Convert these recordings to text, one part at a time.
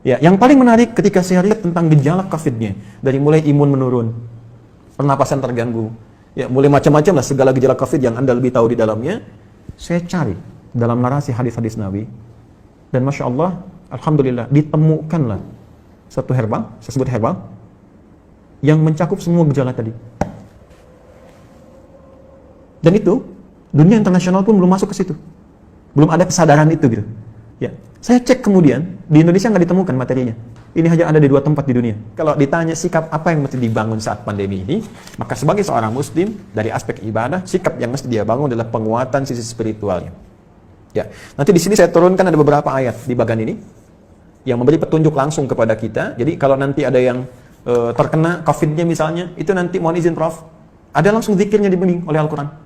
Ya, yang paling menarik ketika saya lihat tentang gejala COVID-nya, dari mulai imun menurun, pernapasan terganggu, ya mulai macam-macam lah segala gejala COVID yang Anda lebih tahu di dalamnya, saya cari dalam narasi hadis-hadis Nabi, dan Masya Allah, Alhamdulillah, ditemukanlah satu herbal, saya sebut herbal, yang mencakup semua gejala tadi. Dan itu, dunia internasional pun belum masuk ke situ. Belum ada kesadaran itu gitu. Ya, saya cek kemudian, di Indonesia nggak ditemukan materinya. Ini hanya ada di 2 tempat di dunia. Kalau ditanya sikap apa yang mesti dibangun saat pandemi ini, maka sebagai seorang muslim, dari aspek ibadah, sikap yang mesti dia bangun adalah penguatan sisi spiritualnya. Ya, nanti di sini saya turunkan ada beberapa ayat di bagian ini, yang memberi petunjuk langsung kepada kita. Jadi kalau nanti ada yang terkena COVID-nya misalnya, itu nanti mohon izin Prof, ada langsung zikirnya dibimbing oleh Al-Quran.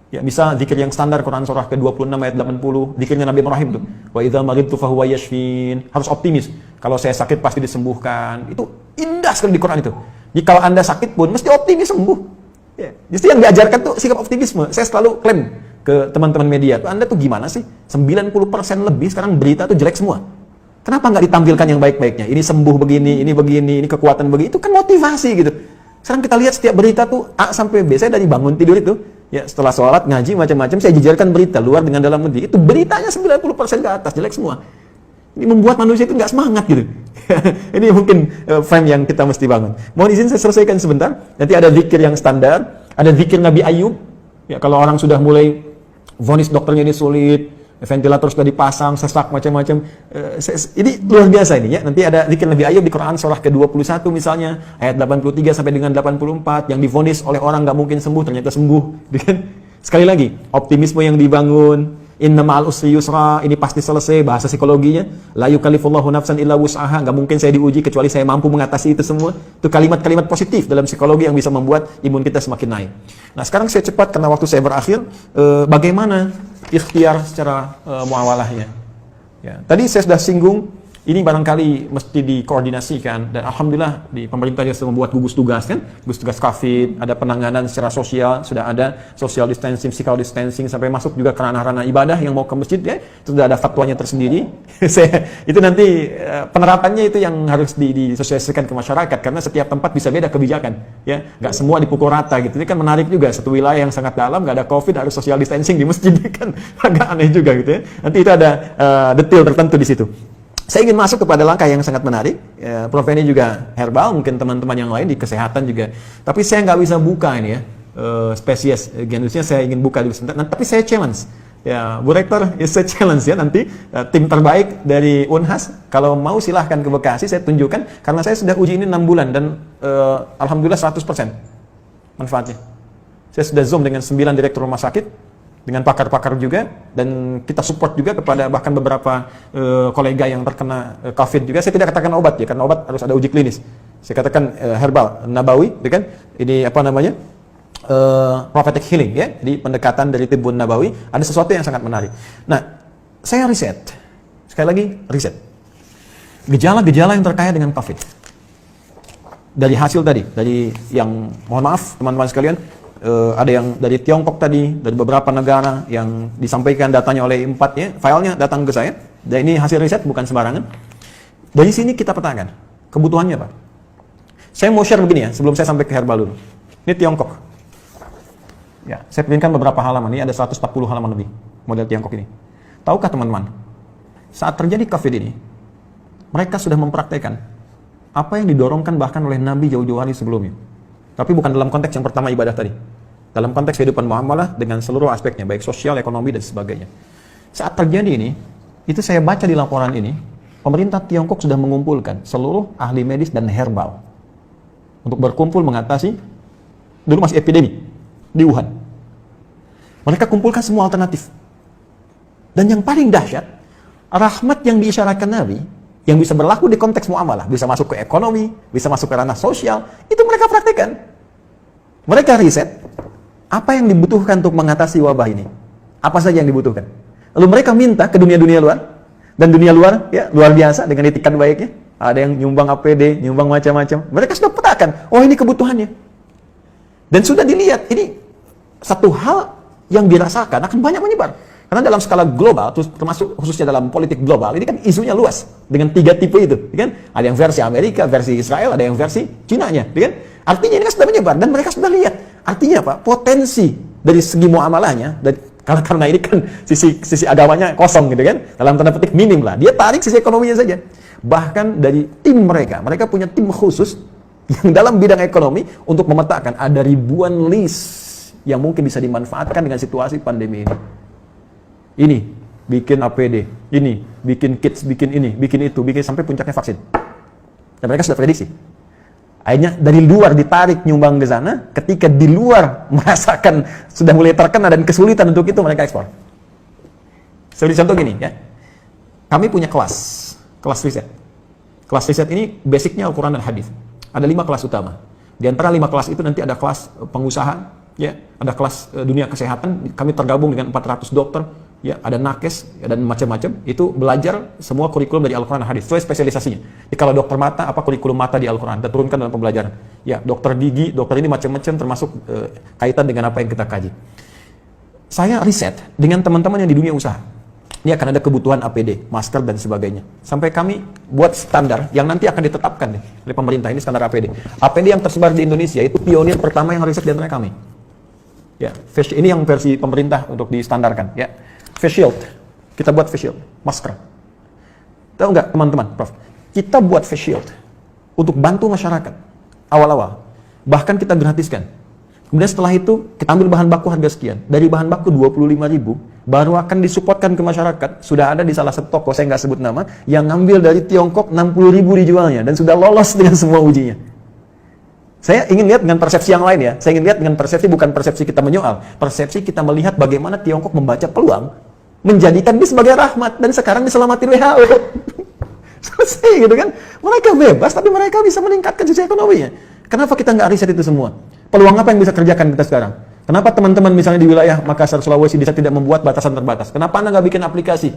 Ya, bisa zikir yang standar Quran surah ke-26 ayat 80, zikirnya Nabi Ibrahim tuh. Wa idza maridtu fahuwa yashfin. Harus optimis. Kalau saya sakit pasti disembuhkan. Itu indah sekali di Quran itu. Jadi kalau Anda sakit pun mesti optimis sembuh. Ya, justru yang diajarkan tuh sikap optimisme. Saya selalu klaim ke teman-teman media, tuh Anda tuh gimana sih? 90% lebih sekarang berita tuh jelek semua. Kenapa nggak ditampilkan yang baik-baiknya? Ini sembuh begini, ini kekuatan begini. Itu kan motivasi gitu. Sekarang kita lihat setiap berita tuh A sampai B. Saya dari bangun tidur itu, ya setelah sholat, ngaji, macam-macam, saya jejerkan berita luar dengan dalam negeri. Itu beritanya 90% ke atas, jelek semua. Ini membuat manusia itu nggak semangat gitu. Ini mungkin frame yang kita mesti bangun. Mohon izin saya selesaikan sebentar. Nanti ada zikir yang standar, ada zikir Nabi Ayub. Ya, kalau orang sudah mulai vonis dokternya ini sulit, ventilator sudah dipasang, sesak macam-macam. Ini luar biasa ini ya. Nanti ada zikir Nabi Ayub di Quran surah ke-21 misalnya, ayat 83 sampai dengan 84, yang divonis oleh orang nggak mungkin sembuh, ternyata sembuh. Sekali lagi, optimisme yang dibangun, inna ma'al usri yusra, ini pasti selesai, bahasa psikologinya, la yukallifullahu nafsan illa wus'aha, nggak mungkin saya diuji kecuali saya mampu mengatasi itu semua. Itu kalimat-kalimat positif dalam psikologi yang bisa membuat imun kita semakin naik. Nah sekarang saya cepat karena waktu saya berakhir, bagaimana ikhtiar secara muawalahnya. Ya, tadi saya sudah singgung, ini barangkali mesti dikoordinasikan, dan Alhamdulillah di pemerintah sudah membuat gugus tugas kan, gugus tugas COVID, ada penanganan secara sosial, sudah ada social distancing, physical distancing, sampai masuk juga ke ranah-ranah ibadah yang mau ke masjid ya, itu sudah ada fatwanya tersendiri. Itu nanti penerapannya itu yang harus disosialisasikan ke masyarakat, karena setiap tempat bisa beda kebijakan, ya, nggak semua dipukul rata gitu. Ini kan menarik juga, satu wilayah yang sangat dalam nggak ada COVID harus social distancing di masjid, kan agak aneh juga gitu ya. Nanti itu ada detail tertentu di situ. Saya ingin masuk kepada langkah yang sangat menarik. Prof ini juga herbal, mungkin teman-teman yang lain di kesehatan juga. Tapi saya nggak bisa buka ini ya, spesies genusnya saya ingin buka dulu sebentar. Nah, tapi saya challenge. Ya, Bu Rektor, saya challenge ya nanti tim terbaik dari Unhas, kalau mau silahkan ke Bekasi, saya tunjukkan. Karena saya sudah uji ini 6 bulan dan Alhamdulillah 100% manfaatnya. Saya sudah zoom dengan 9 direktur rumah sakit, dengan pakar-pakar juga, dan kita support juga kepada bahkan beberapa kolega yang terkena COVID juga. Saya tidak katakan obat ya, karena obat harus ada uji klinis. Saya katakan herbal, nabawi, ya kan? Ini apa namanya? Prophetic healing ya. Jadi pendekatan dari tibbun nabawi, ada sesuatu yang sangat menarik. Nah, saya riset. Sekali lagi riset. Gejala-gejala yang terkait dengan COVID. Dari hasil tadi, dari yang mohon maaf teman-teman sekalian, ada yang dari Tiongkok tadi, dari beberapa negara yang disampaikan datanya oleh 4 ya, filenya datang ke saya, dan ini hasil riset bukan sembarangan. Dari sini kita petakan kebutuhannya Pak. Saya mau share begini ya, sebelum saya sampai ke herbal dulu. Ini Tiongkok. Ya, saya printkan beberapa halaman, ini ada 140 halaman lebih model Tiongkok ini. Tahukah teman-teman, saat terjadi COVID ini, mereka sudah mempraktekkan apa yang didorongkan bahkan oleh Nabi jauh-jauh hari sebelumnya. Tapi bukan dalam konteks yang pertama ibadah tadi. Dalam konteks kehidupan muamalah dengan seluruh aspeknya, baik sosial, ekonomi, dan sebagainya. Saat terjadi ini, itu saya baca di laporan ini, pemerintah Tiongkok sudah mengumpulkan seluruh ahli medis dan herbal untuk berkumpul mengatasi, dulu masih epidemi, di Wuhan. Mereka kumpulkan semua alternatif. Dan yang paling dahsyat, rahmat yang diisyaratkan Nabi, yang bisa berlaku di konteks muamalah, bisa masuk ke ekonomi, bisa masuk ke ranah sosial, itu mereka praktekkan. Mereka riset, apa yang dibutuhkan untuk mengatasi wabah ini? Apa saja yang dibutuhkan? Lalu mereka minta ke dunia-dunia luar, dan dunia luar, ya luar biasa dengan itikat baiknya. Ada yang nyumbang APD, nyumbang macam-macam. Mereka sudah petakan, oh ini kebutuhannya. Dan sudah dilihat, ini satu hal yang dirasakan akan banyak menyebar. Karena dalam skala global, termasuk khususnya dalam politik global, ini kan isunya luas dengan 3 tipe itu, kan? Ada yang versi Amerika, versi Israel, ada yang versi Cina-nya, kan? Artinya ini kan sudah menyebar dan mereka sudah lihat. Artinya apa? Potensi dari segi muamalahnya, karena ini kan sisi agamanya kosong gitu kan, dalam tanda petik minim lah. Dia tarik sisi ekonominya saja. Bahkan dari tim mereka punya tim khusus yang dalam bidang ekonomi untuk memetakan ada ribuan list yang mungkin bisa dimanfaatkan dengan situasi pandemi ini. Ini bikin APD, ini bikin kits, bikin ini, bikin itu, bikin sampai puncaknya vaksin. Dan mereka sudah prediksi. Akhirnya dari luar ditarik nyumbang ke sana, ketika di luar merasakan sudah mulai terkena dan kesulitan untuk itu, mereka ekspor. Seperti contoh gini ya, kami punya kelas riset. Kelas riset ini basicnya Al-Quran dan Hadis. Ada 5 kelas utama. Di antara 5 kelas itu nanti ada kelas pengusaha, ya, ada kelas dunia kesehatan. Kami tergabung dengan 400 dokter, ya, ada nakes ya, dan macam-macam. Itu belajar semua kurikulum dari Al-Quran dan Hadis. Itu spesialisasinya. Jadi kalau dokter mata, apa kurikulum mata di Al-Quran? Kita turunkan dalam pembelajaran. Ya, dokter gigi, dokter ini macam-macam termasuk kaitan dengan apa yang kita kaji. Saya riset dengan teman-teman yang di dunia usaha. Ini akan ada kebutuhan APD, masker dan sebagainya. Sampai kami buat standar yang nanti akan ditetapkan nih, oleh pemerintah. Ini standar APD. APD yang tersebar di Indonesia itu pionir pertama yang riset di antara kami. Ya, ini yang versi pemerintah untuk distandarkan. Ya, face shield. Kita buat face shield, masker. Tahu nggak teman-teman, Prof? Kita buat face shield untuk bantu masyarakat awal-awal. Bahkan kita gratiskan. Kemudian setelah itu kita ambil bahan baku harga sekian. Dari bahan baku 25.000 baru akan disupportkan ke masyarakat. Sudah ada di salah satu toko, saya nggak sebut nama, yang ngambil dari Tiongkok 60.000 dijualnya dan sudah lolos dengan semua ujinya. Saya ingin lihat dengan persepsi yang lain ya. Saya ingin lihat dengan persepsi, bukan persepsi kita menyoal. Persepsi kita melihat bagaimana Tiongkok membaca peluang, menjadikan ini sebagai rahmat, dan sekarang diselamatin WHO. Selesai gitu kan. Mereka bebas, tapi mereka bisa meningkatkan sisi ekonominya. Kenapa kita nggak riset itu semua? Peluang apa yang bisa kerjakan kita sekarang? Kenapa teman-teman misalnya di wilayah Makassar, Sulawesi bisa tidak membuat batasan terbatas? Kenapa Anda nggak bikin aplikasi?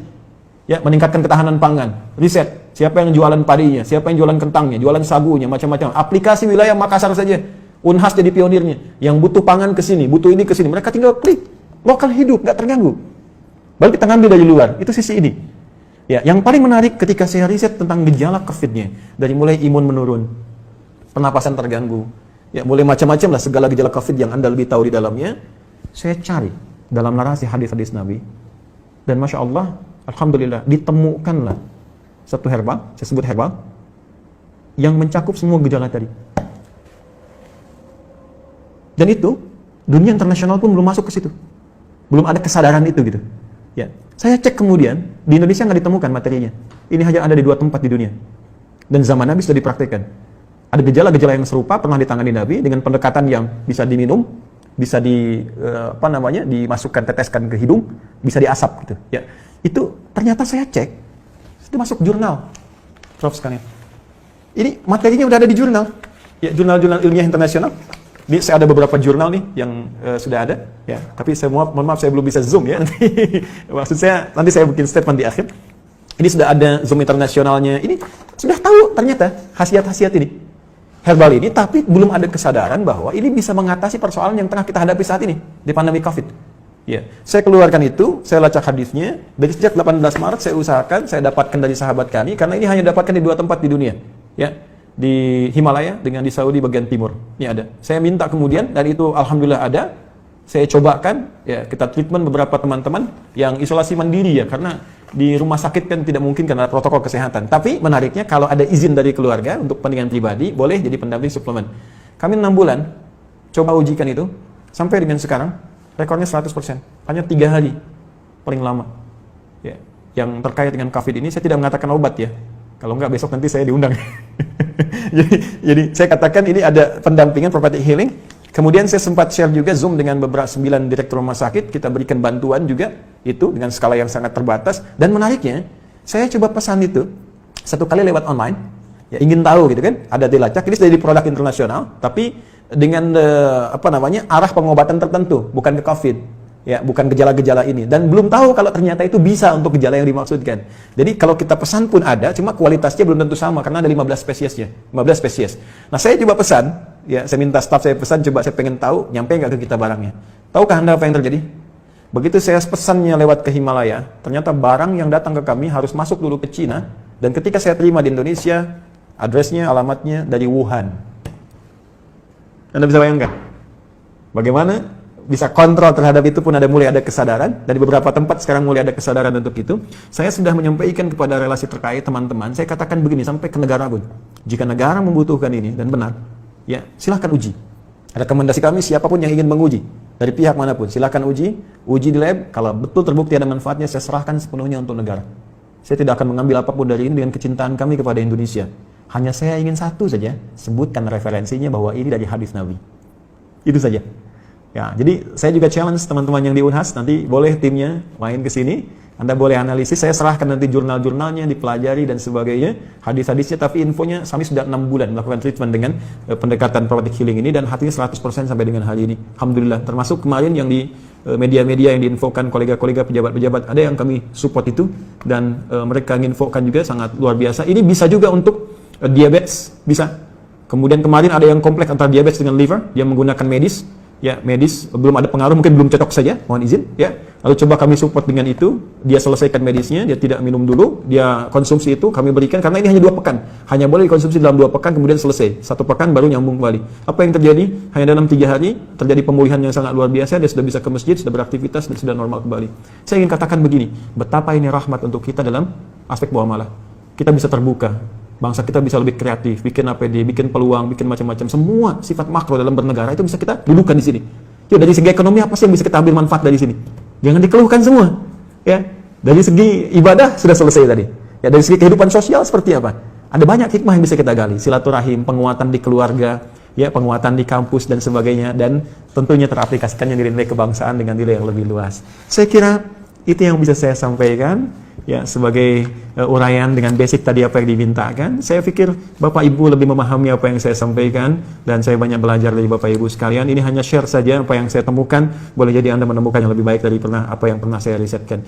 Ya, meningkatkan ketahanan pangan. Riset, siapa yang jualan padinya, siapa yang jualan kentangnya, jualan sagunya, macam-macam. Aplikasi wilayah Makassar saja. Unhas jadi pionirnya. Yang butuh pangan ke sini, butuh ini ke sini. Mereka tinggal klik. Lokal hidup, nggak terganggu. Baru kita ngambil dari luar. Itu sisi ini. Ya, yang paling menarik ketika saya riset tentang gejala COVID-nya, dari mulai imun menurun, pernapasan terganggu, ya mulai macam-macam lah segala gejala COVID yang Anda lebih tahu di dalamnya, saya cari dalam narasi hadis-hadis Nabi, dan Masya Allah, Alhamdulillah, ditemukanlah satu herbal, saya sebut herbal, yang mencakup semua gejala tadi. Dan itu, dunia internasional pun belum masuk ke situ. Belum ada kesadaran itu gitu. Ya, saya cek kemudian, di Indonesia nggak ditemukan materinya. Ini hanya ada di 2 tempat di dunia. Dan zaman Nabi sudah dipraktikkan. Ada gejala-gejala yang serupa pernah ditangani Nabi dengan pendekatan yang bisa diminum, bisa dimasukkan, teteskan ke hidung, bisa diasap gitu. Ya, itu ternyata saya cek, sudah masuk jurnal, Prof sekalian. Ini materinya udah ada di jurnal, ya, jurnal-jurnal ilmiah internasional. Ini saya ada beberapa jurnal nih yang sudah ada, ya. Tapi saya mohon maaf saya belum bisa zoom ya. Maksud saya nanti saya bikin statement di akhir. Ini sudah ada zoom internasionalnya. Ini sudah tahu ternyata khasiat-khasiat ini. Herbal ini, tapi belum ada kesadaran bahwa ini bisa mengatasi persoalan yang tengah kita hadapi saat ini di pandemi COVID. Ya, saya keluarkan itu, saya lacak hadisnya. Dari sejak 18 Maret saya usahakan, saya dapatkan dari sahabat kami, karena ini hanya dapatkan di 2 tempat di dunia. Ya, di Himalaya dengan di Saudi bagian timur. Ini ada. Saya minta kemudian, dan itu alhamdulillah ada. Saya cobakan, ya, kita treatment beberapa teman-teman yang isolasi mandiri ya, karena di rumah sakit kan tidak mungkin karena protokol kesehatan. Tapi menariknya kalau ada izin dari keluarga untuk kepentingan pribadi, boleh jadi pendamping suplemen. Kami 6 bulan coba ujikan itu, sampai dengan sekarang rekornya 100%. Hanya 3 hari paling lama. Ya, yang terkait dengan COVID ini saya tidak mengatakan obat ya. Kalau enggak besok nanti saya diundang. jadi saya katakan ini ada pendampingan prophetic healing. Kemudian saya sempat share juga Zoom dengan beberapa 9 direktur rumah sakit, kita berikan bantuan juga itu dengan skala yang sangat terbatas. Dan menariknya, saya coba pesan itu 1 kali lewat online, ya ingin tahu gitu kan, ada dilacak, ini sudah jadi produk internasional, tapi dengan arah pengobatan tertentu, bukan ke COVID, ya bukan gejala-gejala ini, dan belum tahu kalau ternyata itu bisa untuk gejala yang dimaksudkan. Jadi kalau kita pesan pun ada, cuma kualitasnya belum tentu sama karena ada 15 spesiesnya, 15 spesies. Nah saya coba pesan, ya saya minta staff saya pesan, coba saya pengen tahu nyampe nggak ke kita barangnya. Tahukah Anda apa yang terjadi? Begitu saya pesannya lewat ke Himalaya, ternyata barang yang datang ke kami harus masuk dulu ke Cina, dan ketika saya terima di Indonesia, addressnya, alamatnya dari Wuhan. Anda bisa bayangkan bagaimana bisa kontrol terhadap itu pun mulai ada kesadaran. Dari beberapa tempat sekarang mulai ada kesadaran untuk itu. Saya sudah menyampaikan kepada relasi terkait teman-teman, saya katakan begini sampai ke negara pun. Jika negara membutuhkan ini dan benar, ya silahkan uji. Rekomendasi kami siapapun yang ingin menguji dari pihak manapun, silahkan uji di lab. Kalau betul terbukti ada manfaatnya, saya serahkan sepenuhnya untuk negara. Saya tidak akan mengambil apapun dari ini dengan kecintaan kami kepada Indonesia. Hanya saya ingin satu saja, sebutkan referensinya bahwa ini dari hadis Nabi. Itu saja. Ya, jadi saya juga challenge teman-teman yang di Unhas, nanti boleh timnya main ke sini, Anda boleh analisis, saya serahkan nanti jurnal-jurnalnya, dipelajari dan sebagainya, hadis-hadisnya, tapi infonya kami sudah 6 bulan melakukan treatment dengan pendekatan prophetic healing ini, dan hatinya 100% sampai dengan hari ini. Alhamdulillah, termasuk kemarin yang di media-media yang diinfokan kolega-kolega pejabat-pejabat, ada yang kami support itu, dan mereka menginfokan juga sangat luar biasa. Ini bisa juga untuk diabetes, bisa. Kemudian kemarin ada yang kompleks antara diabetes dengan liver, dia menggunakan medis. Ya, medis belum ada pengaruh, mungkin belum cocok saja, mohon izin ya. Lalu coba kami support dengan itu, dia selesaikan medisnya, dia tidak minum dulu, dia konsumsi itu kami berikan, karena ini hanya 2 pekan, hanya boleh dikonsumsi dalam 2 pekan, kemudian selesai, 1 pekan baru nyambung kembali. Apa yang terjadi? Hanya dalam 3 hari terjadi pemulihan yang sangat luar biasa, dia sudah bisa ke masjid, sudah beraktivitas, dan sudah normal kembali. Saya ingin katakan begini, betapa ini rahmat untuk kita dalam aspek muamalah. Kita bisa terbuka, bangsa kita bisa lebih kreatif, bikin APD, bikin peluang, bikin macam-macam. Semua sifat makro dalam bernegara itu bisa kita dudukan di sini. Yuk, dari segi ekonomi apa sih yang bisa kita ambil manfaat dari sini? Jangan dikeluhkan semua. Ya, dari segi ibadah sudah selesai tadi. Ya, dari segi kehidupan sosial seperti apa? Ada banyak hikmah yang bisa kita gali. Silaturahim, penguatan di keluarga, ya, penguatan di kampus dan sebagainya, dan tentunya teraplikasikannya nilai-nilai kebangsaan dengan nilai yang lebih luas. Saya kira itu yang bisa saya sampaikan. Ya, sebagai uraian dengan basic tadi apa yang dimintakan. Saya pikir Bapak Ibu lebih memahami apa yang saya sampaikan, dan saya banyak belajar dari Bapak Ibu sekalian. Ini hanya share saja apa yang saya temukan. Boleh jadi Anda menemukan yang lebih baik dari apa yang pernah saya risetkan.